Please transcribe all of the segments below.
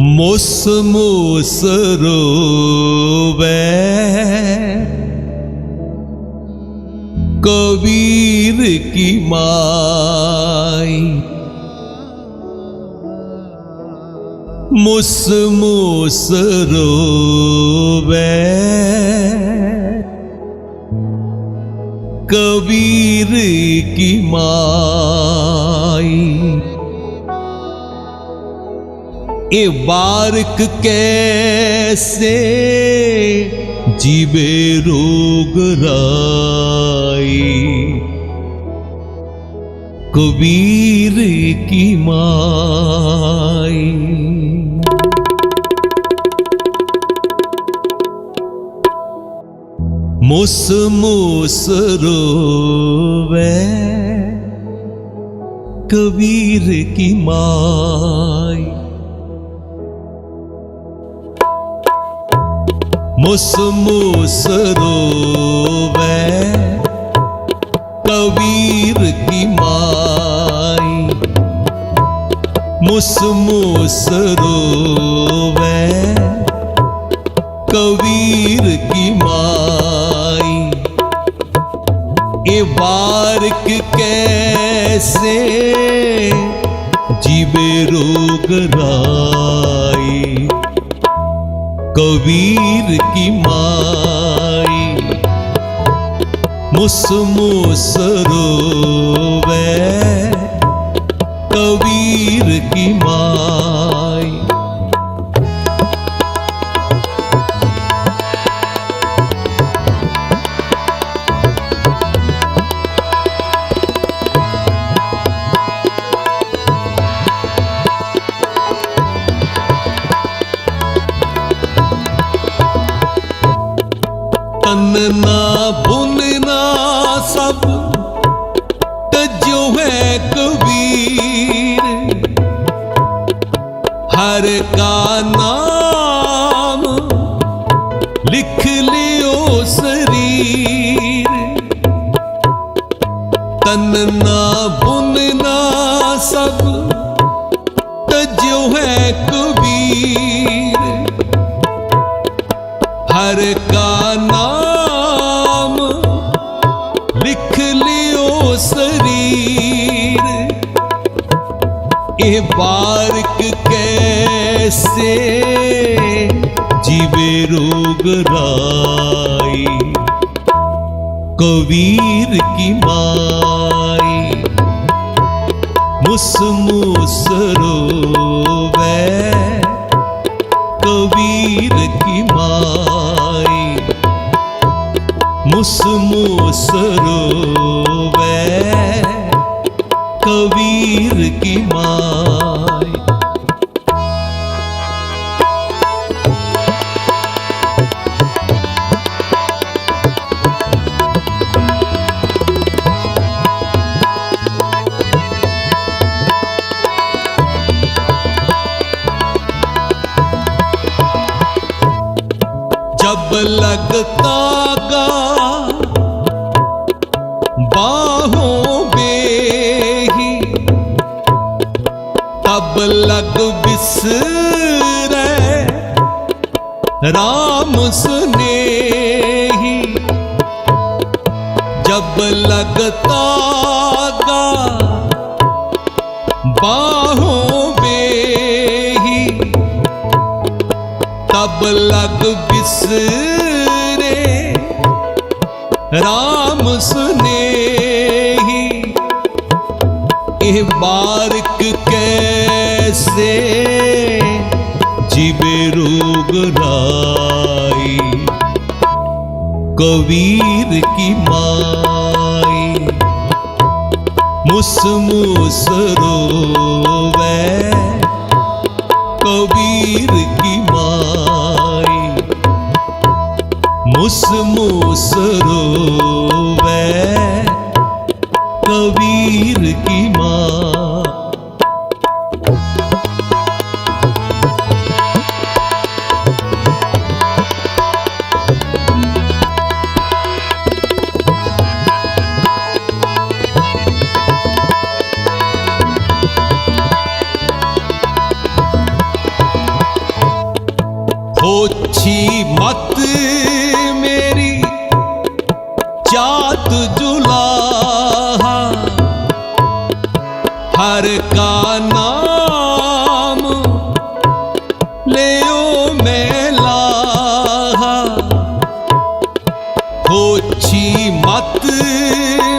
मुस मुस रोवे कबीर की माई। मुस मुस रोवे कबीर की माई। ए बारक कैसे जीवे रोग राई। कबीर की माई। मुस मुस रोवे कबीर की माई। मुस मुस रोवे कबीर की माई। मुस मुस रोवे कबीर की माई। ए बारक कैसे जीवे रोग राई। कबीर की माई। मुस मुस रोवे कबीर की माई। तनना बुनना सब तजो है कबीर। हर का नाम लिख लियो शरीर। तनना बुनना सब तजो है कबीर। हर का नाम लिख लियो शरीर। ए बारक कैसे जीवे रोग राई। कबीर की माई। मुस मुस रोवे कबीर की माई। मुस मुस रोवे कबीर की माई। जब लगता गा बाहों बेही। तब लग बिसरे राम स्नेही। जब लगता गा बाहों बेही। तब लग बिसरे राम स्नेही। ए बारक कैसे जीवे रोग राई। कबीर की माई। मुस मुस रोवे कबीर की माई। मुस मुस रोवे कबीर की माई। नाम लियो मैलाहा, होछी मत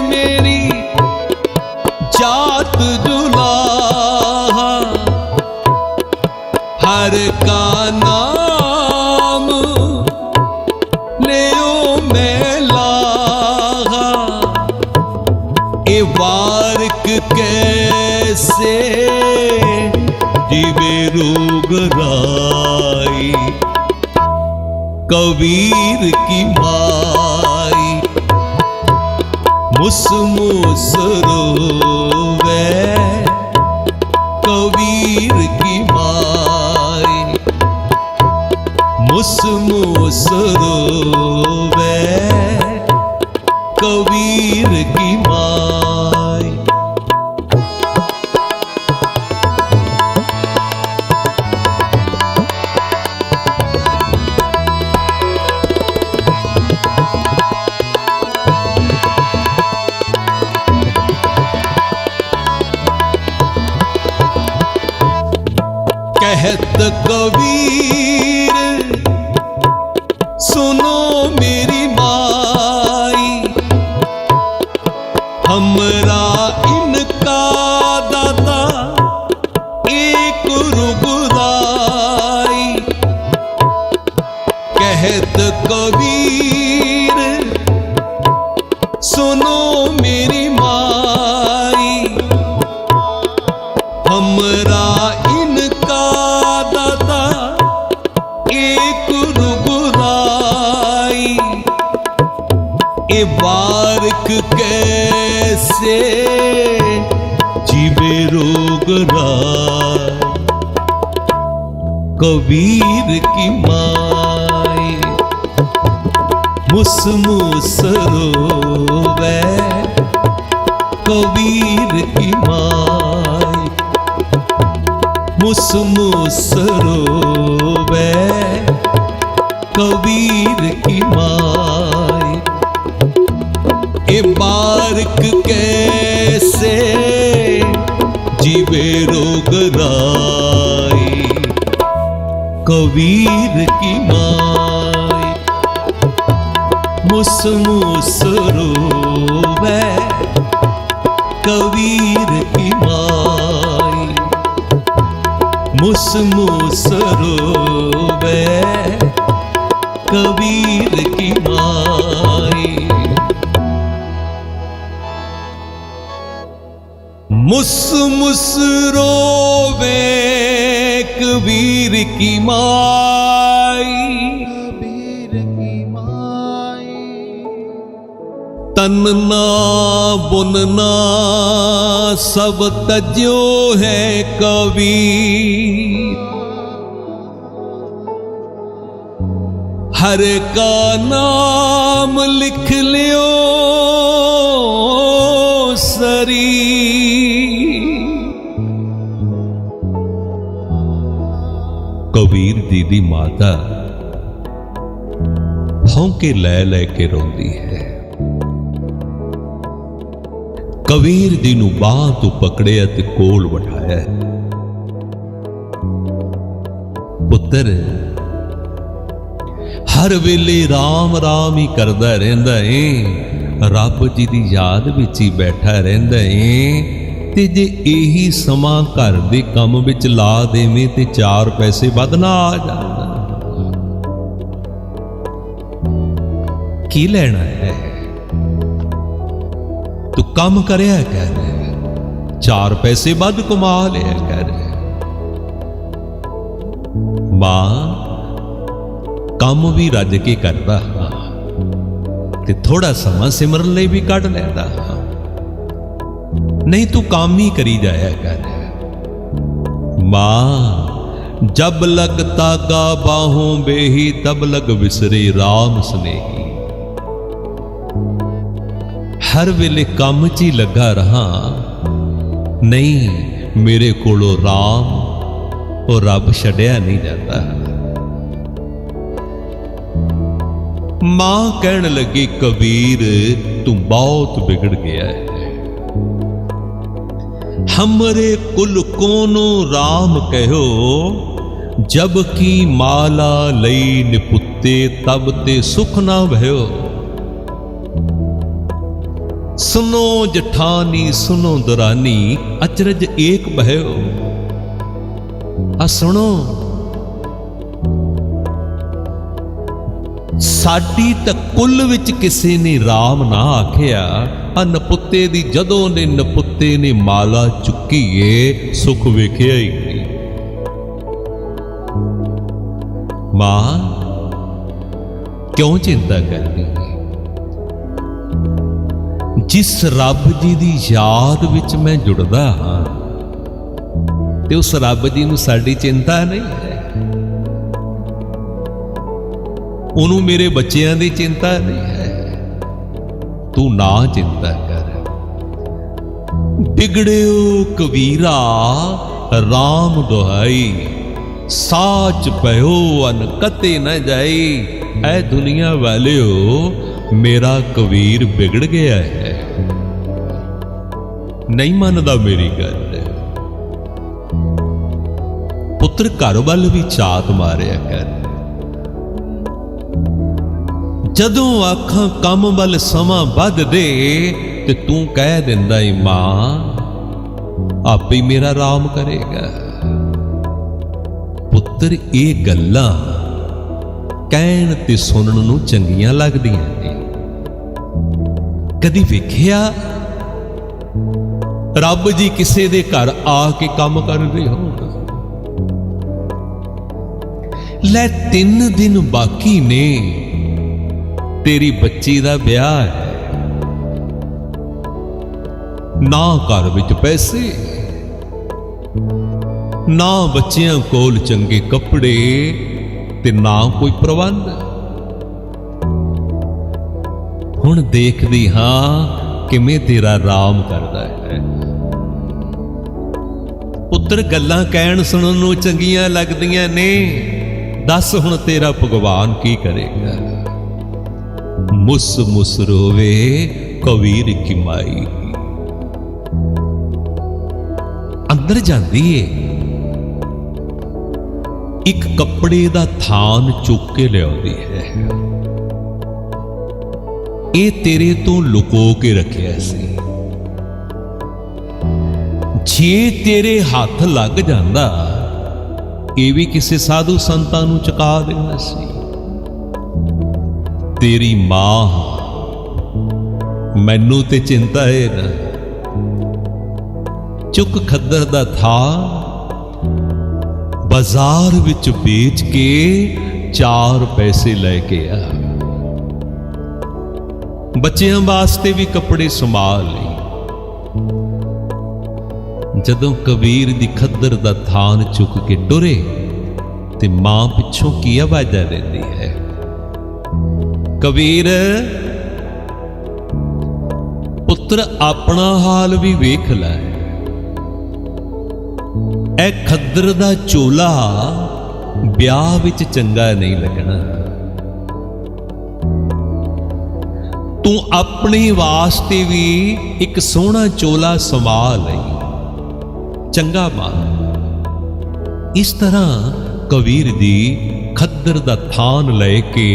मेरी जात जुलाहा, हर का नाम लियो मैलाहा, ए वारक कैसे जीवे रोगराई, कबीर की माई मुस मुस रोवे, कबीर की माई मुस मुस रोवे, कबीर की माई। कहत कबीर सुनो मेरी माई, हमरा इनका दाता एक रुगराई। कहत कबीर सुनो मेरी माई, हमरा इनका दाता एक रुगराई, ए बारक कैसे जीवे रोगराई, कबीर की माई मुस मुस रोवे, कबीर की माई मुस मुस रोवे, कबीर की माई। ए बारक कैसे जीवे रोगराई, कबीर की माई मुस मुस रोवे, कबीर की माई मुस मुस रोवे, कबीर की माई। मुस मुस रोवे कबीर की माई, कबीर की माई। तन ना बुनना सब तज्यो है कबीर, हर का नाम लिख लियो सरी, कबीर दी दी माता भौंके लै लै के रोंदी है। कबीर दी नू बाह तो पकड़िया ते कोल बिठाया, पुत्र हर वेले राम राम ही करदा रहिंदा है, रब जी दी याद विच ही बैठा रहिंदा है, ते जे यही समा घर दे काम विच ला देवे ते 4 पैसे वध ना आ जांदा, की लेना है? तू काम करया कर, 4 पैसे वध कमा लिया कर। मां काम भी रज के करदा हां, ते थोड़ा समा सिमरन लई भी कढ लैंदा हां, नहीं तू काम ही करी जाया कर। मां जब लग तागा बाहों बेही, तब लग विसरे राम स्नेही। हर वेले काम च ही लगा रहा, नहीं मेरे कोलों राम और रब छड्या नहीं जाता। मां कहन लगी कबीर तू बहुत बिगड़ गया है, हमरे कुल कोनो राम कहो, जब की माला लई निपुत्ते तब ते सुख ना भयो। सुनो जठानी सुनो दुरानी, अचरज एक भयो। आ सुनो, साडी तां कुल विच किसे ने राम ना आखिया। आ नपुत्ते दी जदों ने नपुत्ते ने माला चुकी ए, सुख वेखिया ही नहीं। मां क्यों चिंता करदी है? जिस रब जी दी याद विच मैं जुड़दा हां, ते उस रब जी नूं साडी चिंता नहीं है। उन्होंने मेरे बच्चों की चिंता नहीं है। तू ना चिंता कर। बिगड़ियो कबीरा राम दुहाई, साच पयो अन कते न जाई। ऐ दुनिया वालियो, मेरा कबीर बिगड़ गया है, नहीं मनदा मेरी गल। पुत्र घर वाल भी चात मारिया कर। जदों आखां कम वल समा बध दे, ते तू कह दिंदा ही मां आपे ही मेरा राम करेगा। पुत्र ये गल्लां कहण ते सुनण नूं चंगियां लगदियां ने। कदी वेखिया रब जी किसे दे घर आके काम कर रहे हो? ले 3 दिन बाकी ने, तेरी बच्ची दा ब्याह है। ना घर विच पैसे, ना बच्चियां कोल चंगे कपड़े, ते ना कोई प्रबंध। हुण देखदी हां किवें तेरा राम करदा है। पुत्र गल्लां कहण सुणन नूं चंगियां लगदियां ने, दस हुण तेरा भगवान की करेगा? मुस मुस रोवे कबीर की माई। अंदर जांदी है, एक कपड़े दा थान चुक के लियाउंदी है। ये तेरे तो लुको के रखिया सी। जे तेरे हाथ लग जांदा, ये भी किसी साधु संतां नूं चुका देना सी। तेरी मां मैनू ते चिंता है ना। चुक खद्दर दा था, बाजार विच बेच के 4 पैसे लेके आ। बच्चियां वास्ते भी कपड़े संभाल लई। जदों कबीर दी खद्दर दा थान चुक के टुरे, ते मां पिछों की आवाज़ा देती है, कबीर पुत्र अपना हाल भी वेख लै। ऐ खद्दर दा चोला ब्याह विच चंगा नहीं लगना। तू अपने वास्ते भी एक सोहना चोला संभाल लई, चंगा मान। इस तरह कबीर दी खद्दर दा थान लैके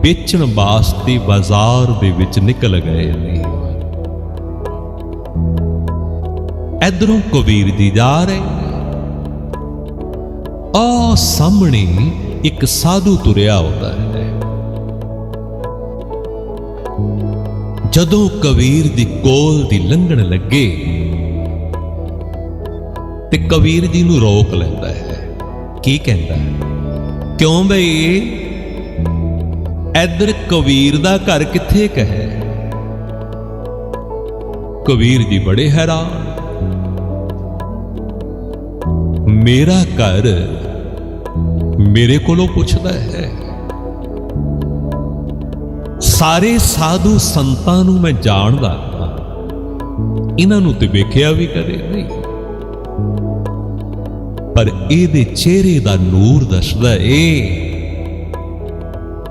बेचण वास्ते बाजार दे विच निकल गए ने। इधरों कबीर जी जा रहे, आ सामने एक साधु तुरिया होता है। जदों कबीर दी कोल दी लंघण लगे, ते कबीर जी नूं रोक लैंदा है। की कहंदा है? क्यों बई इधर कबीर दा घर किथे कहे? कबीर जी बड़े हैरान। मेरा घर मेरे कोलों पुछदा है। सारे साधु संतां नूं मैं जानदा हां, इन्हां नूं ते वेखिया भी कदे नहीं, पर इहदे चेहरे दा नूर दसदा ए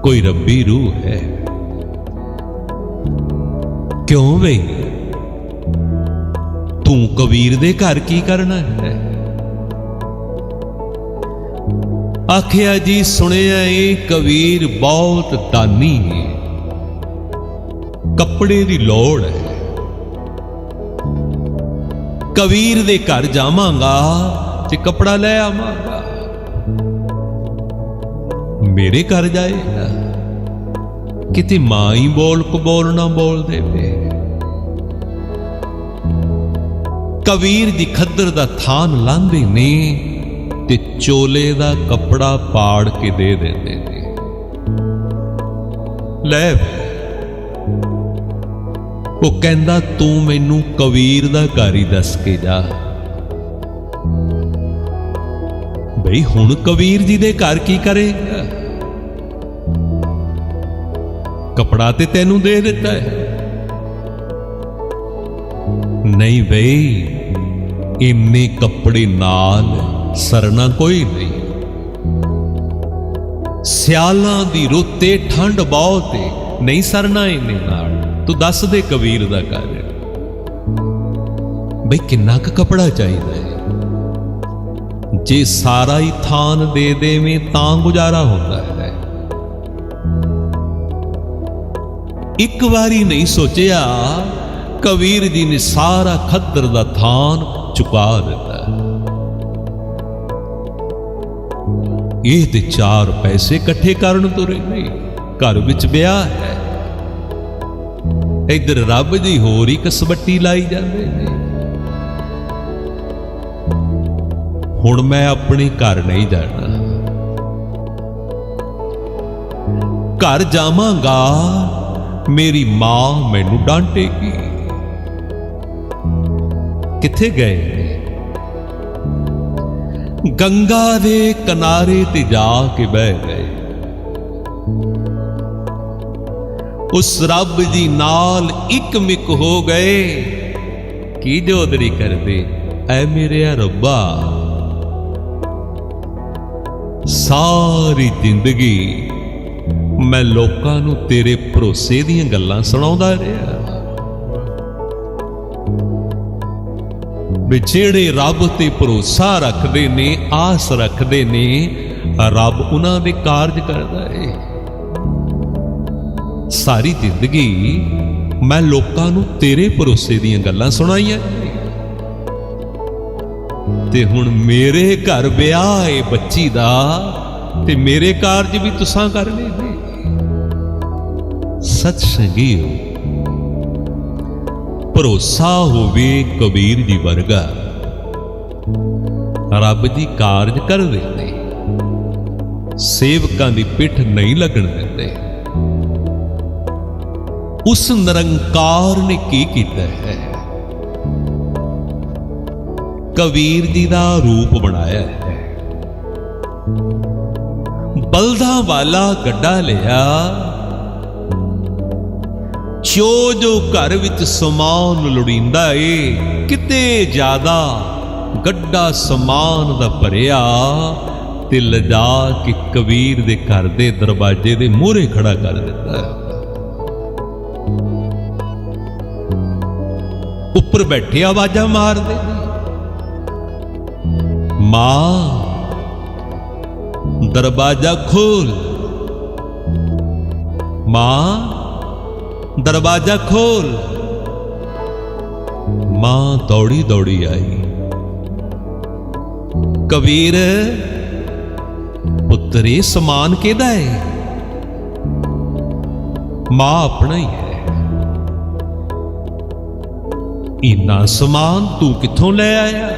कोई रब्बी रूह है। क्यों बई ਤੂੰ ਕਬੀਰ ਦੇ ਘਰ ਕੀ ਕਰਨਾ ਹੈ? ਆਖਿਆ ਜੀ ਸੁਣਿਆ ਇਹ ਕਬੀਰ ਬਹੁਤ ਦਾਨੀ ਹੈ, ਕੱਪੜੇ ਦੀ ਲੋੜ ਹੈ। ਕਬੀਰ ਦੇ ਘਰ ਜਾਵਾਂਗਾ ਤੇ ਕੱਪੜਾ ਲੈ ਆਵਾਂਗਾ। ਮੇਰੇ ਘਰ ਜਾਏਗਾ, ਕਿਤੇ ਮਾਂ ਹੀ ਬੋਲ ਕਬੋਲ ਨਾ ਬੋਲ ਦੇਵੇ। ਕਬੀਰ ਦੀ ਖੱਦਰ ਦਾ ਥਾਨ ਲਾਂਦੇ ਨੇ ਤੇ ਚੋਲੇ ਦਾ ਕੱਪੜਾ ਪਾੜ ਕੇ ਦੇ ਦਿੰਦੇ ਨੇ। ਲੈ ਉਹ ਕਹਿੰਦਾ ਤੂੰ ਮੈਨੂੰ ਕਬੀਰ ਦਾ ਘਰ ਹੀ ਦੱਸ ਕੇ ਜਾ। ਬਈ ਹੁਣ ਕਬੀਰ ਜੀ ਦੇ ਘਰ ਕੀ ਕਰੇਗਾ? ਕਪੜਾ ਤੇ ਤੈਨੂੰ ਦੇ ਦਿੱਤਾ ਹੈ। ਨਹੀਂ ਬਈ, ਇੰਨੇ ਕੱਪੜੇ ਨਾਲ ਸਰਨਾ ਕੋਈ ਨਹੀਂ। ਸਿਆਲਾਂ ਦੀ ਰੁੱਤੇ ਠੰਡ ਬਹੁਤ ਏ, ਨਹੀਂ ਸਰਨਾ ਇੰਨੇ ਨਾਲ। ਤੂੰ ਦੱਸ ਦੇ ਕਬੀਰ ਦਾ ਘਰ ਬਈ ਕਿੰਨਾ ਕੁ ਕਪੜਾ ਚਾਹੀਦਾ ਹੈ? ਜੇ ਸਾਰਾ ਹੀ ਥਾਨ ਦੇ ਦੇਵੇਂ ਤਾਂ ਗੁਜ਼ਾਰਾ ਹੁੰਦਾ ਹੈ। ਇੱਕ ਵਾਰੀ ਨਹੀਂ ਸੋਚਿਆ, ਕਬੀਰ ਜੀ ਨੇ ਸਾਰਾ ਖੱਦਰ ਦਾ ਥਾਨ ਚੁਕਾ ਦਿੱਤਾ। ਇਹ ਤੇ 4 ਪੈਸੇ ਇਕੱਠੇ ਕਰਨ ਤੁਰੇ ਨਹੀਂ। ਘਰ ਵਿੱਚ ਵਿਆਹ ਹੈ, ਇੱਧਰ ਰੱਬ ਦੀ ਹੋਰ ਹੀ ਕਸਵੱਟੀ ਲਾਈ ਜਾਂਦੇ ਨੇ। ਹੁਣ ਮੈਂ ਆਪਣੇ ਘਰ ਨਹੀਂ ਜਾਣਾ। ਘਰ ਜਾਵਾਂਗਾ ਮੇਰੀ ਮਾਂ ਮੈਨੂੰ ਡਾਂਟੇਗੀ। ਕਿੱਥੇ ਗਏ? ਗੰਗਾ ਦੇ ਕਿਨਾਰੇ ਤੇ ਜਾ ਕੇ ਬਹਿ ਗਏ। ਉਸ ਰੱਬ ਜੀ ਨਾਲ ਇੱਕ ਮਿਕ ਹੋ ਗਏ। ਕੀ ਜੋਦਰੀ ਕਰਦੇ ਐ ਮੇਰੇ ਰੱਬਾ। ਸਾਰੀ ਜ਼ਿੰਦਗੀ ਮੈਂ ਲੋਕਾਂ ਨੂੰ ਤੇਰੇ ਭਰੋਸੇ ਦੀਆਂ ਗੱਲਾਂ ਸੁਣਾਉਂਦਾ ਰਿਹਾ। ਵੀ ਜਿਹੜੇ ਰੱਬ ਤੇ ਭਰੋਸਾ ਰੱਖਦੇ ਨੇ, ਆਸ ਰੱਖਦੇ ਨੇ, ਰੱਬ ਉਹਨਾਂ ਦੇ ਕਾਰਜ ਕਰਦਾ ਏ। ਸਾਰੀ ਜ਼ਿੰਦਗੀ ਮੈਂ ਲੋਕਾਂ ਨੂੰ ਤੇਰੇ ਭਰੋਸੇ ਦੀਆਂ ਗੱਲਾਂ ਸੁਣਾਈਆਂ ਤੇ ਹੁਣ ਮੇਰੇ ਘਰ ਵਿਆਹ ਏ ਬੱਚੀ ਦਾ ਤੇ ਮੇਰੇ ਕਾਰਜ ਵੀ ਤੁਸਾਂ ਕਰਨੇ ਨੇ। ਸਤ ਸੰਗੀਓ, ਭਰੋਸਾ ਹੋਵੇ ਕਬੀਰ ਜੀ ਵਰਗਾ, ਰੱਬ ਜੀ ਕਾਰਜ ਕਰ ਦਿੰਦੇ, ਸੇਵਕਾਂ ਦੀ ਪਿੱਠ ਨਹੀਂ ਲੱਗਣ ਦਿੰਦੇ। ਉਸ ਨਿਰੰਕਾਰ ਨੇ ਕੀ ਕੀਤਾ ਹੈ? ਕਬੀਰ ਜੀ ਦਾ ਰੂਪ ਬਣਾਇਆ ਹੈ। ਬਲਦਾਂ ਵਾਲਾ ਗੱਡਾ ਲਿਆ, ਜੋ ਘਰ ਵਿੱਚ ਸਮਾਨ ਲੋੜੀਂਦਾ ਏ, ਕਿਤੇ ਜ਼ਿਆਦਾ ਗੱਡਾ ਸਮਾਨ ਦਾ ਭਰਿਆ ਤੇ ਲਿਜਾ ਕੇ ਕਬੀਰ ਦੇ ਘਰ ਦੇ ਦਰਵਾਜ਼ੇ ਦੇ ਮੂਹਰੇ ਖੜਾ ਕਰ ਦਿੱਤਾ। ਉੱਪਰ ਬੈਠੇ ਆਵਾਜ਼ਾਂ ਮਾਰਦੇ ਨੇ, ਮਾਂ ਦਰਵਾਜ਼ਾ ਖੋਲ, ਮਾਂ ਦਰਵਾਜ਼ਾ ਖੋਲ। ਮਾਂ ਦੌੜੀ ਦੌੜੀ ਆਈ। ਕਬੀਰ ਪੁੱਤਰੇ ਸਮਾਨ ਕਿਹਦਾ ਹੈ? ਮਾਂ ਆਪਣਾ ਹੀ ਹੈ। ਇੰਨਾ ਸਮਾਨ ਤੂੰ ਕਿੱਥੋਂ ਲੈ ਆਇਆ?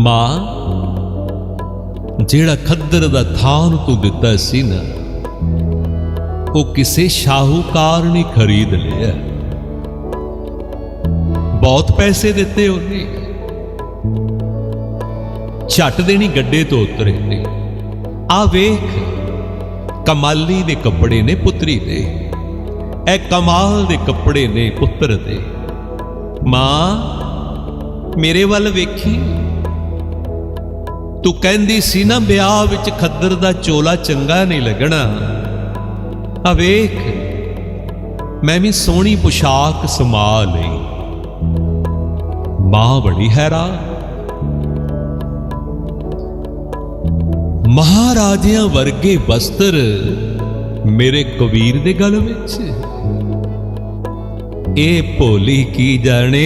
ਮਾਂ ਜਿਹੜਾ ਖੱਦਰ ਦਾ ਥਾਨ ਤੂੰ ਦਿੱਤਾ ਸੀ ਨਾ, ਉਹ ਕਿਸੇ ਸ਼ਾਹੂਕਾਰ ਨੇ ਖਰੀਦ ਲਿਆ। ਬਹੁਤ ਪੈਸੇ ਦਿੱਤੇ ਉਹਨੇ। ਝੱਟ ਦੇਣੀ ਗੱਡੇ ਤੋਂ ਉਤਰੇ ਨੇ। ਆ ਵੇਖ, ਕਮਾਲੀ ਦੇ ਕੱਪੜੇ ਨੇ ਪੁੱਤਰੀ ਦੇ, ਇਹ ਕਮਾਲ ਦੇ ਕੱਪੜੇ ਨੇ ਪੁੱਤਰ ਦੇ। ਮਾਂ ਮੇਰੇ ਵੱਲ ਵੇਖੀ, ਤੂੰ ਕਹਿੰਦੀ ਸੀ ਨਾ ਵਿਆਹ ਵਿੱਚ ਖੱਦਰ ਦਾ ਚੋਲਾ ਚੰਗਾ ਨਹੀਂ ਲੱਗਣਾ। ਆ ਵੇਖ, ਮੈਂ ਵੀ ਸੋਹਣੀ ਪੁਸ਼ਾਕ ਸਮਾ ਲਈ। मां बड़ी हैरान। महाराजियां वर्गे वस्त्र मेरे कबीर दे गल विच, ए भोली की जाने,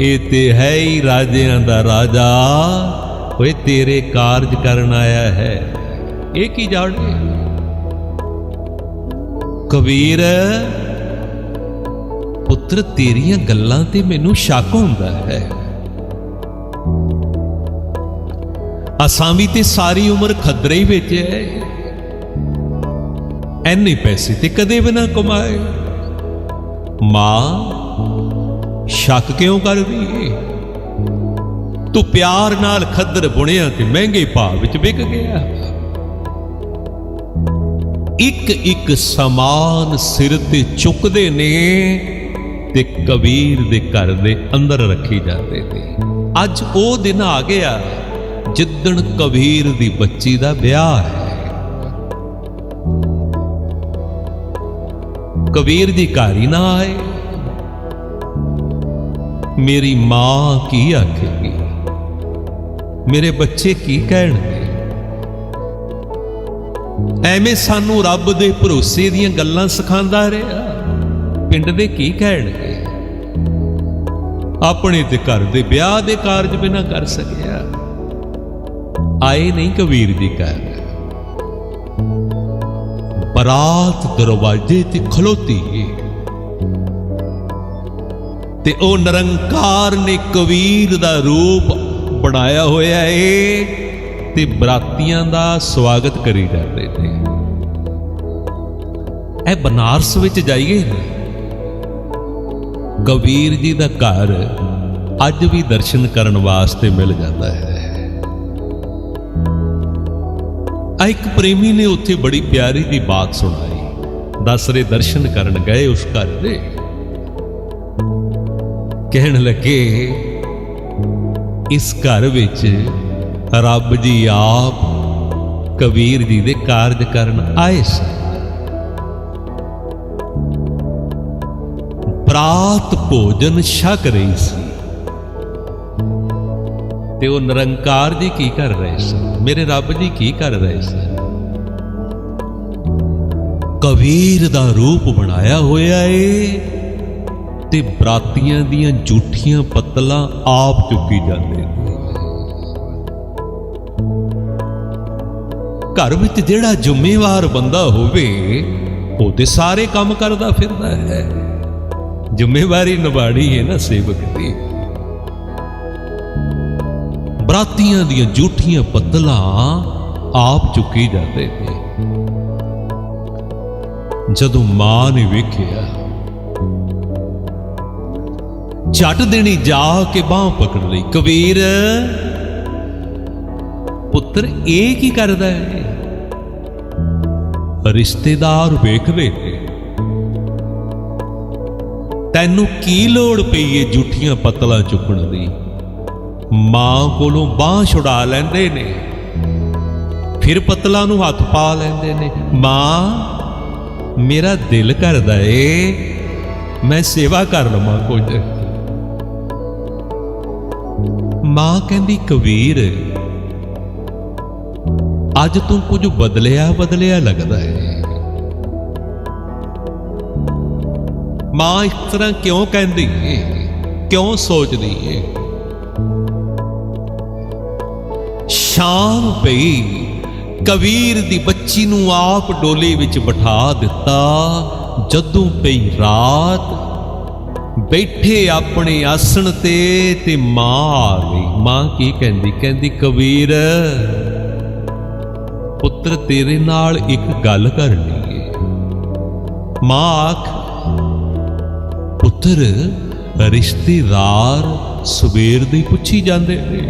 ए ते है ही राजियां दा राजा, ओए तेरे कारज करन आया है, ए की जाने। कबीर पुत्र तेरियां गल्लां ते मैनू शक हुंदा है, असां भी ते सारी उम्र खदरे ही वेचे है, ऐने पैसे ते कदे भी ना कमाए। मां शक क्यों कर दी है? तू प्यार नाल खदर बुनिया ते महंगे भाव विच विक गया। एक एक समान सिर ते चुकदे ने ते कबीर दे घर दे अंदर रखी जाते थे। अज ओ दिन आ गया जिद्दण कबीर दी बच्ची दा ब्याह है। कबीर जी घर ही ना आए। मेरी मां की आखेगी, मेरे बच्चे की कहणगे? ਐਵੇਂ ਸਾਨੂੰ ਰੱਬ ਦੇ ਭਰੋਸੇ ਦੀਆਂ ਗੱਲਾਂ ਸਿਖਾਉਂਦਾ ਰਿਹਾ, ਪਿੰਡ ਦੇ ਕੀ ਕਹਿਣਗੇ? ਆਪਣੇ ਤੇ ਘਰ ਦੇ ਵਿਆਹ ਦੇ ਕਾਰਜ ਵੀ ਨਾ ਕਰ ਸਕਿਆ। ਆਏ ਨਹੀਂ ਕਬੀਰ ਦੀ ਘਰ, ਬਰਾਤ ਦਰਵਾਜ਼ੇ ਤੇ ਖਲੋਤੀ ਤੇ ਉਹ ਨਿਰੰਕਾਰ ਨੇ ਕਬੀਰ ਦਾ ਰੂਪ ਬਣਾਇਆ ਹੋਇਆ ਏ ਤੇ ਬਰਾਤੀਆਂ ਦਾ ਸਵਾਗਤ ਕਰੀ ਜਾਂਦੇ ਨੇ। ਇਹ ਬਨਾਰਸ ਵਿੱਚ ਜਾਈਏ ਨਾ, ਕਬੀਰ ਜੀ ਦਾ ਘਰ ਅੱਜ ਵੀ ਦਰਸ਼ਨ ਕਰਨ ਵਾਸਤੇ ਮਿਲ ਜਾਂਦਾ ਹੈ। ਆ ਇੱਕ ਪ੍ਰੇਮੀ ਨੇ ਉੱਥੇ ਬੜੀ ਪਿਆਰੀ ਦੀ ਬਾਤ ਸੁਣਾਈ। ਦਸਰੇ ਦਰਸ਼ਨ ਕਰਨ ਗਏ ਉਸ ਘਰ ਦੇ, ਕਹਿਣ ਲੱਗੇ ਇਸ ਘਰ ਵਿੱਚ ਰੱਬ ਜੀ ਆਪ ਕਬੀਰ ਜੀ ਦੇ ਕਾਰਜ ਕਰਨ ਆਏ ਸਨ। ਬਰਾਤ ਭੋਜਨ ਛਕ ਰਹੀ ਸੀ ਤੇ ਉਹ ਨਿਰੰਕਾਰ ਜੀ ਕੀ ਕਰ ਰਹੇ ਸਨ? ਮੇਰੇ ਰੱਬ ਜੀ ਕੀ ਕਰ ਰਹੇ ਸਨ? ਕਬੀਰ ਦਾ ਰੂਪ ਬਣਾਇਆ ਹੋਇਆ ਏ ਤੇ ਬਰਾਤੀਆਂ ਦੀਆਂ ਝੂਠੀਆਂ ਪੱਤਲਾਂ ਆਪ ਚੁੱਕੀ ਜਾਂਦੇ ਨੇ। ਘਰ ਵਿੱਚ ਜਿਹੜਾ ਜ਼ਿੰਮੇਵਾਰ ਬੰਦਾ ਹੋਵੇ ਉਹ ਤੇ ਸਾਰੇ ਕੰਮ ਕਰਦਾ ਫਿਰਦਾ ਹੈ। ਜ਼ਿੰਮੇਵਾਰੀ ਨਿਭਾਣੀ ਹੈ ਨਾ ਸੇਵਕ ਦੀ। ਬਰਾਤੀਆਂ ਦੀਆਂ ਝੂਠੀਆਂ ਪੱਤਲਾਂ ਆਪ ਚੁੱਕੀ ਜਾਂਦੇ ਨੇ। ਜਦੋਂ ਮਾਂ ਨੇ ਵੇਖਿਆ, ਝੱਟ ਦੇਣੀ ਜਾ ਕੇ ਬਾਂਹ ਪਕੜ ਲਈ। ਕਬੀਰ ਪੁੱਤਰ ਇਹ ਕੀ ਕਰਦਾ ਹੈ? ਰਿਸ਼ਤੇਦਾਰ ਵੇਖਦੇ ਨੇ, ਤੈਨੂੰ ਕੀ ਲੋੜ ਪਈ ਏ ਝੂਠੀਆਂ ਪੱਤਲਾਂ ਚੁੱਕਣ ਦੀ? ਮਾਂ ਕੋਲੋਂ ਬਾਂਹ ਛੁਡਾ ਲੈਂਦੇ ਨੇ, ਫਿਰ ਪੱਤਲਾਂ ਨੂੰ ਹੱਥ ਪਾ ਲੈਂਦੇ ਨੇ। ਮਾਂ ਮੇਰਾ ਦਿਲ ਕਰਦਾ ਏ ਮੈਂ ਸੇਵਾ ਕਰ ਲਵਾਂ ਕੁਝ। ਮਾਂ ਕਹਿੰਦੀ ਕਬੀਰ ਅੱਜ ਤੂੰ ਕੁਝ ਬਦਲਿਆ ਲੱਗਦਾ ਹੈ। ਮਾਂ ਇਸ ਤਰ੍ਹਾਂ ਕਿਉਂ ਕਹਿੰਦੀ ਏ, ਕਿਉਂ ਸੋਚਦੀ ਏ? ਸ਼ਾਮ ਪਈ, ਕਬੀਰ ਦੀ ਬੱਚੀ ਨੂੰ ਆਪ ਡੋਲੇ ਵਿੱਚ ਬਿਠਾ ਦਿੱਤਾ। ਜਦੋਂ ਪਈ ਰਾਤ, ਬੈਠੇ ਆਪਣੇ ਆਸਣ ਤੇ ਮਾਂ ਆ ਗਈ। ਮਾਂ ਕੀ ਕਹਿੰਦੀ? ਕਹਿੰਦੀ ਕਬੀਰ ਪੁੱਤਰ ਤੇਰੇ ਨਾਲ ਇੱਕ ਗੱਲ ਕਰਨੀ ਏ। ਮਾਂ ਆਖ ਪੁੱਤਰ ਰਿਸ਼ਤੇਦਾਰ ਸਵੇਰ ਦੇ ਪੁੱਛੀ ਜਾਂਦੇ ਨੇ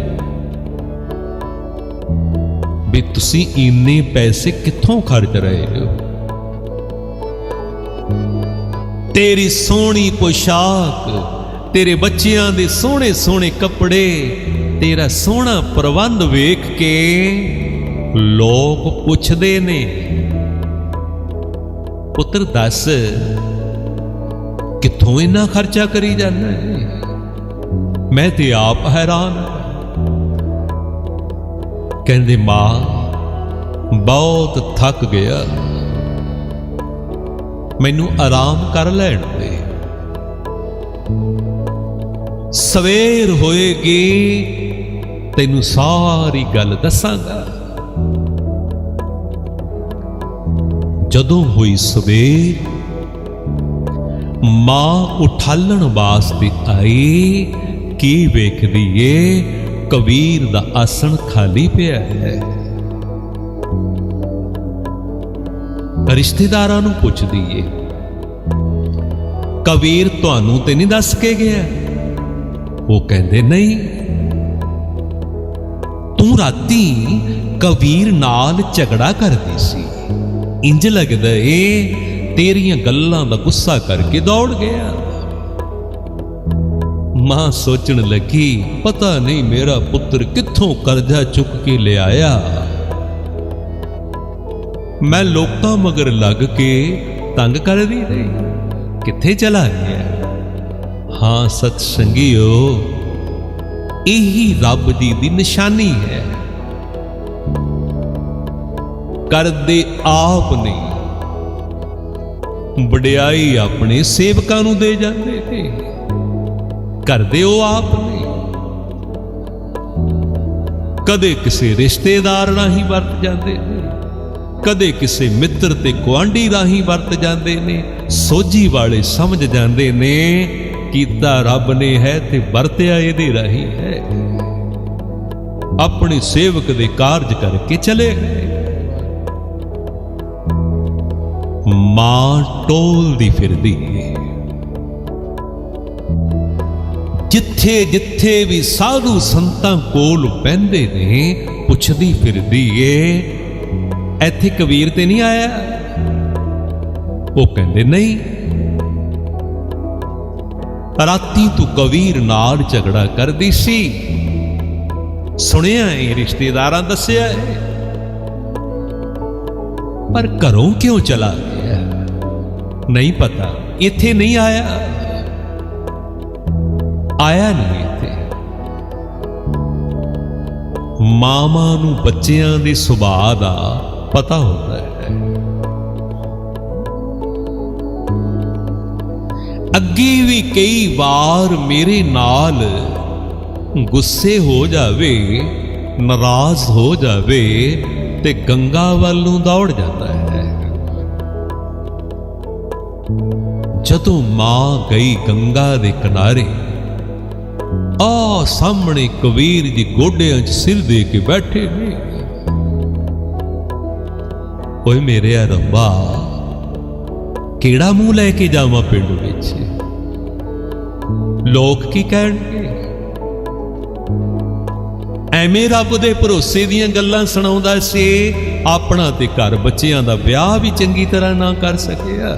ਵੀ ਤੁਸੀਂ ਇੰਨੇ ਪੈਸੇ ਕਿੱਥੋਂ ਖਰਚ ਰਹੇ ਹੋ? ਤੇਰੀ ਸੋਹਣੀ ਪੋਸ਼ਾਕ, ਤੇਰੇ ਬੱਚਿਆਂ ਦੇ ਸੋਹਣੇ ਸੋਹਣੇ ਕੱਪੜੇ, ਤੇਰਾ ਸੋਹਣਾ ਪ੍ਰਬੰਧ ਵੇਖ ਕੇ ਲੋਕ ਪੁੱਛਦੇ ਨੇ ਪੁੱਤਰ ਦੱਸ ਕਿੱਥੋਂ ਇੰਨਾ ਖਰਚਾ ਕਰੀ ਜਾਂਦਾ ਹੈ? मैं ते आप हैरान। कहंदे मां बहुत थक गया, मैनू आराम कर लैण दे, सवेर होएगी तैनू सारी गल दसांगा। जदों हुई सवेर, मां उठालण वास्ते आई, की वेखदी ए कबीर दा आसन खाली पिया है। रिश्तेदारां नूं पुछदी ए, कबीर तुहानू ते नहीं दस के गया? वो कहंदे नहीं। तू राती कबीर नाल झगड़ा करदी सी, इंज लगदा ए तेरियां गल्लां दा गुस्सा करके दौड़ गया। मां सोचण लगी, पता नहीं मेरा पुत्र कित्थों करजा चुक के ले आया। मैं लोकां मगर लग के तंग कर दी रही, कित्थे चला गया। हां सतसंगियो, यही रब जी दी निशानी है। करदे आप ने वडियाई अपने सेवकां नूं दे जांदे थे, करदे ओ आप ने। कदे किसे रिश्तेदार राही वरत जांदे ने, कदे किसे मित्र ते गुआंढी राही वरत जांदे ने। सोझी वाले समझ जांदे ने कीता रब ने है ते वरत्या इहदे राही है। अपने सेवक दे कारज करके चले गए। मां टोलदी फिरदी, जिथे जिथे भी साधु संतां कोल बहिंदे ने पुछदी फिरदी ए, इत्थे कबीर ते नहीं आया? वो कहंदे नहीं। राती तू कबीर नाल झगड़ा करदी सी, सुनिया है रिश्तेदारां दस्सिया है, पर घरों क्यों चला गया नहीं पता। इत्थे नहीं आया, आया नहीं इत्थे। मावां नूं बच्चियां दे सुभाਅ दा पता होता है। अगे भी कई बार मेरे नाल गुस्से हो जावे, नाराज हो जावे ते गंगा वालों दौड़ जाता है। जदों मां गई गंगा दे किनारे, आ सामने कबीर जी गोडियां च सिर दे के बैठे ने। ओए मेरे रब्बा, केड़ा मुंह लैके जावां पिंड विच? लोग की कहणगे? एवें रब दे भरोसे दीयां गल्लां सुणाउंदा सी, अपना ते घर बच्चियां दा विआह भी चंगी तरह ना कर सकिया।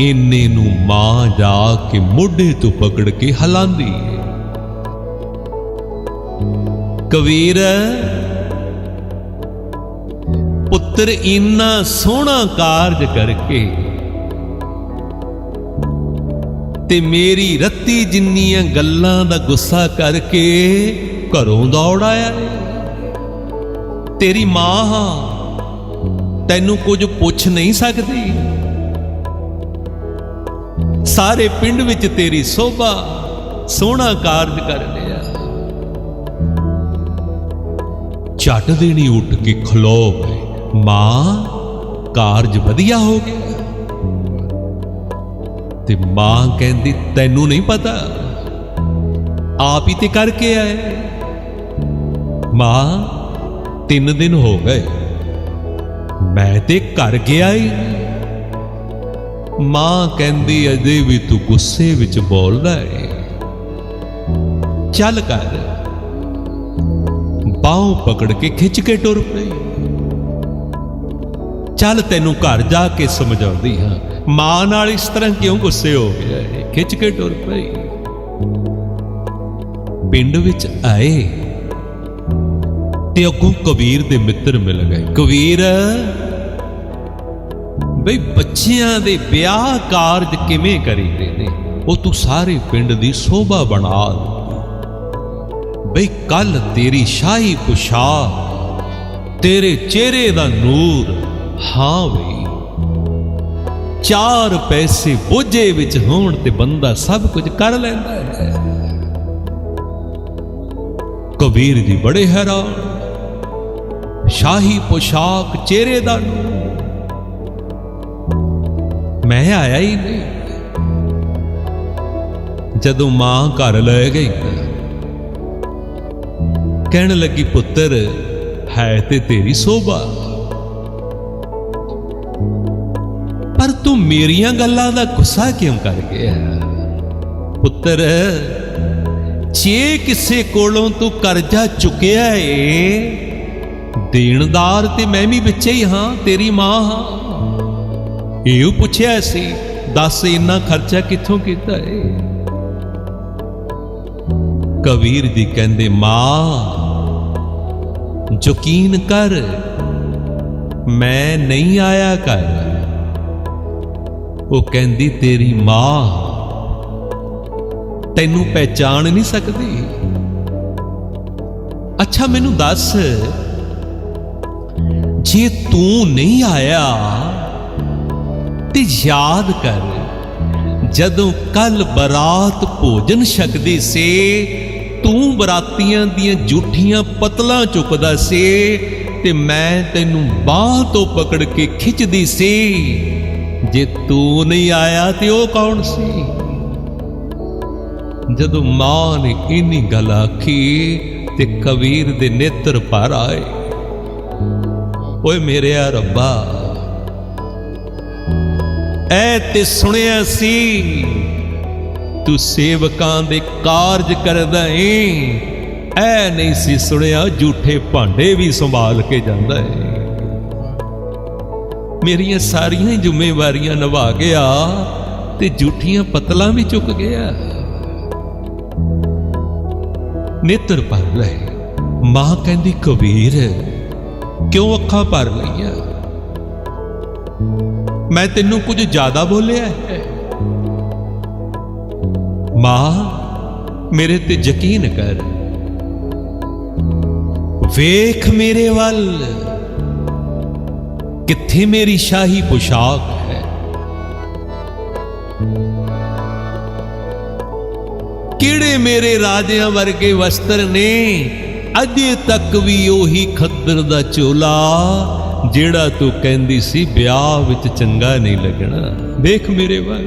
इन्ने नूं मां जाके मोढे तो पकड़ के हिलांदी, कबीर पुत्र इन्ना सोहना कारज करके ते मेरी रत्ती जिन्नियां गल्लां दा गुस्सा करके घरों दौड़ आया है। तेरी मां हां, तैनू कुछ पुछ नहीं सकदी। सारे पिंड विच तेरी शोभा, सोहना कारज कर लिया। झट देनी उठ के खलो गए, मां कारज वधिया हो गया। ते मां कहंदी, तैनू नहीं पता, आप ही ते करके आए। मां 3 दिन हो गए, मैं ते घर गया ही। मां कहंदी, अजे भी तू गुस्से विच बोलदा है, चल कर। बाहों पकड़ के खिंच के टुर पई। चल तेनू घर जाके समझाउंदी हां, मां नाल इस तरह क्यों गुस्से हो गया है। खिंच के टुर पई। पिंड विच आए ते अगों कबीर दे मित्र मिल गए। कबीर बई बच्चियां दे ब्याह कारज किवें करीदे ने? ਉਹ ਤੂੰ ਸਾਰੇ ਪਿੰਡ ਦੀ ਸੋਭਾ ਬਣਾ ਦਿੱਤੀ। ਬਈ ਕੱਲ ਤੇਰੀ ਸ਼ਾਹੀ ਪੁਸ਼ਾਕ, ਤੇਰੇ ਚਿਹਰੇ ਦਾ ਨੂਰ, ਹਾਂ ਬਈ 4 ਪੈਸੇ ਬੋਝੇ ਵਿੱਚ ਹੋਣ ਤੇ ਬੰਦਾ ਸਭ ਕੁਝ ਕਰ ਲੈਂਦਾ ਹੈ। ਕਬੀਰ ਜੀ ਬੜੇ ਹੈਰਾਨ, ਸ਼ਾਹੀ ਪੁਸ਼ਾਕ, ਚਿਹਰੇ ਦਾ ਨੂਰ, ਮੈਂ ਆਇਆ ਹੀ ਨਹੀਂ। ਜਦੋਂ ਮਾਂ ਘਰ ਲੈ ਗਈ ਕਹਿਣ ਲੱਗੀ, ਪੁੱਤਰ ਹੈ ਤੇ ਤੇਰੀ ਸੋਭਾ, ਪਰ ਤੂੰ ਮੇਰੀਆਂ ਗੱਲਾਂ ਦਾ ਗੁੱਸਾ ਕਿਉਂ ਕਰ ਗਿਆ? ਪੁੱਤਰ ਜੇ ਕਿਸੇ ਕੋਲੋਂ ਤੂੰ ਕਰਜ਼ਾ ਚੁੱਕਿਆ ਏ, ਦੇਣਦਾਰ ਤੇ ਮੈਂ ਵੀ ਵਿੱਚ ਹੀ ਹਾਂ, ਤੇਰੀ ਮਾਂ ਹਾਂ। ਇਹੋ ਪੁੱਛਿਆ ਸੀ, ਦੱਸ ਇੰਨਾ ਖਰਚਾ ਕਿੱਥੋਂ ਕੀਤਾ ਏ? ਕਬੀਰ ਜੀ ਕਹਿੰਦੇ, ਮਾਂ ਯਕੀਨ ਕਰ, ਮੈਂ ਨਹੀਂ ਆਇਆ ਕਰ। ਉਹ ਕਹਿੰਦੀ, ਤੇਰੀ ਮਾਂ ਤੈਨੂੰ ਪਹਿਚਾਣ ਨਹੀਂ ਸਕਦੀ। ਅੱਛਾ ਮੈਨੂੰ ਦੱਸ, ਜੇ ਤੂੰ ਨਹੀਂ ਆਇਆ ਤੇ ਯਾਦ ਕਰ, ਜਦੋਂ ਕੱਲ ਬਰਾਤ ਭੋਜਨ ਛਕਦੀ ਸੀ, ਤੂੰ ਬਰਾਤੀਆਂ ਦੀਆਂ ਜੂਠੀਆਂ ਪਤਲਾਂ ਚੁੱਕਦਾ ਸੀ ਤੇ ਮੈਂ ਤੈਨੂੰ ਬਾਹ ਤੋਂ ਪਕੜ ਕੇ ਖਿੱਚਦੀ ਸੀ। ਜੇ ਤੂੰ ਨਹੀਂ ਆਇਆ ਤੇ ਉਹ ਕੌਣ ਸੀ? ਜਦੋਂ ਮਾਂ ਨੇ ਇੰਨੀ ਗੱਲ ਆਖੀ ਤੇ ਕਬੀਰ ਦੇ ਨੇਤਰ ਭਰ ਆਏ। ਓਏ ਮੇਰਿਆ ਰੱਬਾ, ਐ ਤੇ ਸੁਣਿਆ ਸੀ ਤੂੰ ਸੇਵਕਾਂ ਦੇ ਕਾਰਜ ਕਰਦਾ ਏ, ਐ ਨਹੀਂ ਸੀ ਸੁਣਿਆ ਝੂਠੇ ਭਾਂਡੇ ਵੀ ਸੰਭਾਲ ਕੇ ਜਾਂਦਾ ਏ। ਮੇਰੀਆਂ ਸਾਰੀਆਂ ਜ਼ਿੰਮੇਵਾਰੀਆਂ ਨਿਭਾ ਗਿਆ ਤੇ ਝੂਠੀਆਂ ਪਤਲਾਂ ਵੀ ਚੁੱਕ ਗਿਆ। ਨੇਤਰ ਭਰ ਲਏ। ਮਾਂ ਕਹਿੰਦੀ, ਕਬੀਰ ਕਿਉਂ ਅੱਖਾਂ ਭਰ ਲਈਆਂ? ਮੈਂ ਤੈਨੂੰ ਕੁਝ ਜ਼ਿਆਦਾ ਬੋਲਿਆ ਹੈ? ਮਾਂ ਮੇਰੇ ਤੇ ਯਕੀਨ ਕਰ, ਵੇਖ ਮੇਰੇ ਵੱਲ, ਕਿੱਥੇ ਮੇਰੀ ਸ਼ਾਹੀ ਪੁਸ਼ਾਕ ਹੈ? ਕਿਹੜੇ ਮੇਰੇ ਰਾਜਿਆਂ ਵਰਗੇ ਵਸਤਰ ਨੇ? ਅਜੇ ਤੱਕ ਵੀ ਉਹੀ ਖੱਦਰ ਦਾ ਚੋਲਾ ਜਿਹੜਾ ਤੂੰ ਕਹਿੰਦੀ ਸੀ ਵਿਆਹ ਵਿੱਚ ਚੰਗਾ ਨਹੀਂ ਲੱਗਣਾ। ਵੇਖ ਮੇਰੇ ਵੱਲ,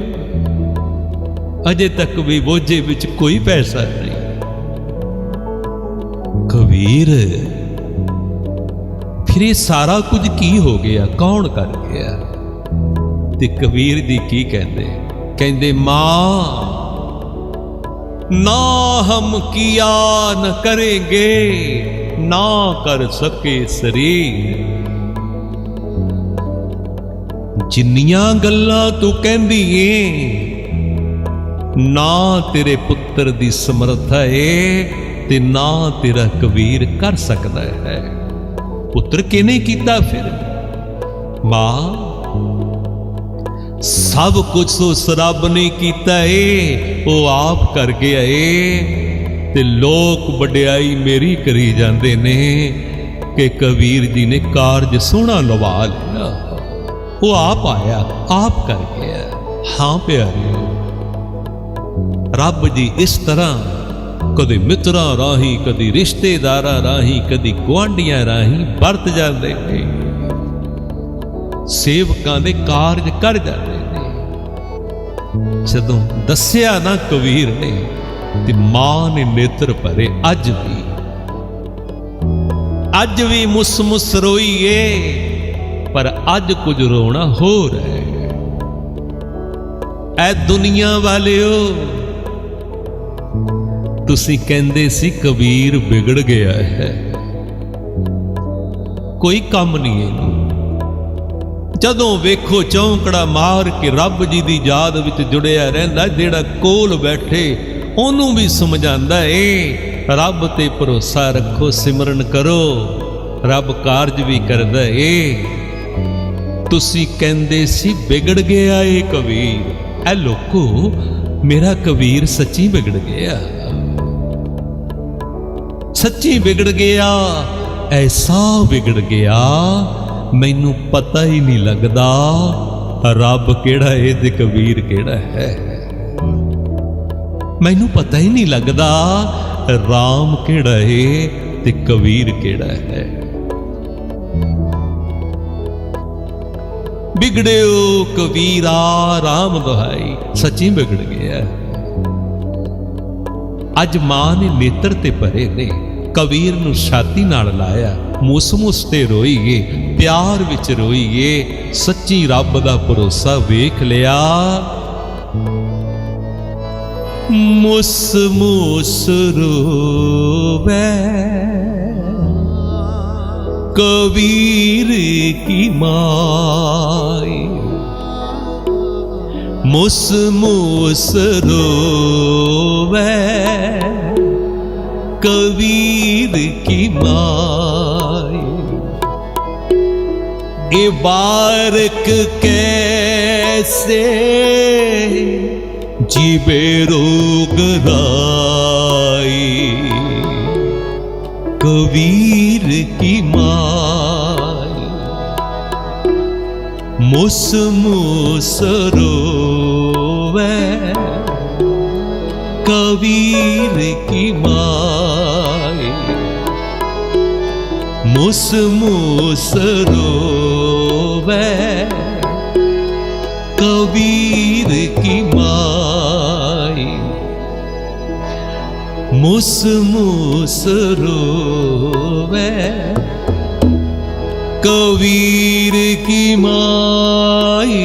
ਅਜੇ ਤੱਕ ਵੀ ਬੋਝੇ ਵਿੱਚ ਕੋਈ ਪੈਸਾ ਨਹੀਂ। ਕਬੀਰ ਫਿਰ ਇਹ ਸਾਰਾ ਕੁਝ ਕੀ ਹੋ ਗਿਆ? ਕੌਣ ਕਰ ਗਿਆ? ਤੇ ਕਬੀਰ ਦੀ ਕੀ ਕਹਿੰਦੇ? ਕਹਿੰਦੇ, ਮਾਂ ਨਾ ਹਮ ਕੀਆ ਨ ਕरेंगे, ਨਾ ਕਰ ਸਕੇ ਸਰੀਰ। ਜਿੰਨੀਆਂ ਗੱਲਾਂ ਤੂੰ ਕਹਿੰਦੀ ਏ, ਨਾ ਤੇਰੇ ਪੁੱਤਰ ਦੀ ਸਮਰੱਥਾ ਏ ਤੇ ਨਾ ਤੇਰਾ ਕਬੀਰ ਕਰ ਸਕਦਾ ਹੈ। ਪੁੱਤਰ ਕਿਹਨੇ ਕੀਤਾ ਫਿਰ? ਮਾਂ ਸਭ ਕੁਝ ਉਸ ਰੱਬ ਨੇ ਕੀਤਾ ਏ, ਉਹ ਆਪ ਕਰ ਗਿਆ ਏ। ਤੇ ਲੋਕ ਵਡਿਆਈ ਮੇਰੀ ਕਰੀ ਜਾਂਦੇ ਨੇ ਕਿ ਕਬੀਰ ਜੀ ਨੇ ਕਾਰਜ ਸੋਹਣਾ ਲਵਾ ਲਿਆ। ਉਹ ਆਪ ਆਇਆ, ਆਪ ਕਰ ਗਿਆ। ਹਾਂ ਪਿਆਰਿਓ, ਰੱਬ ਜੀ ਇਸ ਤਰ੍ਹਾਂ ਕਦੇ ਮਿੱਤਰਾਂ ਰਾਹੀਂ, ਕਦੀ ਰਿਸ਼ਤੇਦਾਰਾਂ ਰਾਹੀਂ, ਕਦੀ ਗੁਆਂਢੀਆਂ ਰਾਹੀਂ ਵਰਤ ਜਾਂਦੇ ਨੇ, ਸੇਵਕਾਂ ਦੇ ਕਾਰਜ ਕਰ ਜਾਂਦੇ ਨੇ। ਜਦੋਂ ਦੱਸਿਆ ਨਾ ਕਬੀਰ ਨੇ ਤੇ ਮਾਂ ਨੇ ਨੇਤਰ ਭਰੇ। ਅੱਜ ਵੀ ਮੁਸ ਮੁਸ ਰੋਈ ਏ, ਪਰ ਅੱਜ ਕੁਝ ਰੋਣਾ ਹੋਰ ਹੈ। ਐ ਦੁਨੀਆ ਵਾਲਿਓ, ਤੁਸੀਂ ਕਹਿੰਦੇ ਸੀ ਕਬੀਰ ਵਿਗੜ ਗਿਆ ਹੈ, ਕੋਈ ਕੰਮ ਨਹੀਂ ਇਹਨੂੰ। ਜਦੋਂ ਵੇਖੋ ਚੌਂਕੜਾ ਮਾਰ ਕੇ ਰੱਬ ਜੀ ਦੀ ਯਾਦ ਵਿੱਚ ਜੁੜਿਆ ਰਹਿੰਦਾ। ਜਿਹੜਾ ਕੋਲ ਬੈਠੇ ਉਹਨੂੰ ਵੀ ਸਮਝਾਉਂਦਾ ਏ, ਰੱਬ ਤੇ ਭਰੋਸਾ ਰੱਖੋ, ਸਿਮਰਨ ਕਰੋ, ਰੱਬ ਕਾਰਜ ਵੀ ਕਰਦਾ ਏ। ਤੁਸੀਂ ਕਹਿੰਦੇ ਸੀ ਵਿਗੜ ਗਿਆ ਏ ਕਬੀਰ। ਐ ਲੋਕੋ, मेरा कबीर सच्ची बिगड़ गया, सच्ची बिगड़ गया, ऐसा बिगड़ गया मैनू पता ही नहीं लगदा रब केड़ा है ते कबीर केड़ा है। मैनू पता ही नहीं लगदा राम केड़ा है ते कबीर केड़ा है। बिगड़े हो कबीरा राम दुहाई, सच्ची बिगड़ गया। अज मां ने नेत्र ते भरे ने, कबीर नू छाती नाल लाया, मुस मुस ते रोईए, प्यार विच रोईए, सच्ची रब दा भरोसा वेख लिया। मुस मुस रोवे कबीर की माई, मुस मुस रोवे कबीर की माई। ए बारक कैसे जीवे रोग राई, कबीर की माई। मुस मुस रोवे कबीर की माई, मुस मुस रोवे कबीर की माई। मुस मुस रोवे कबीर की माई,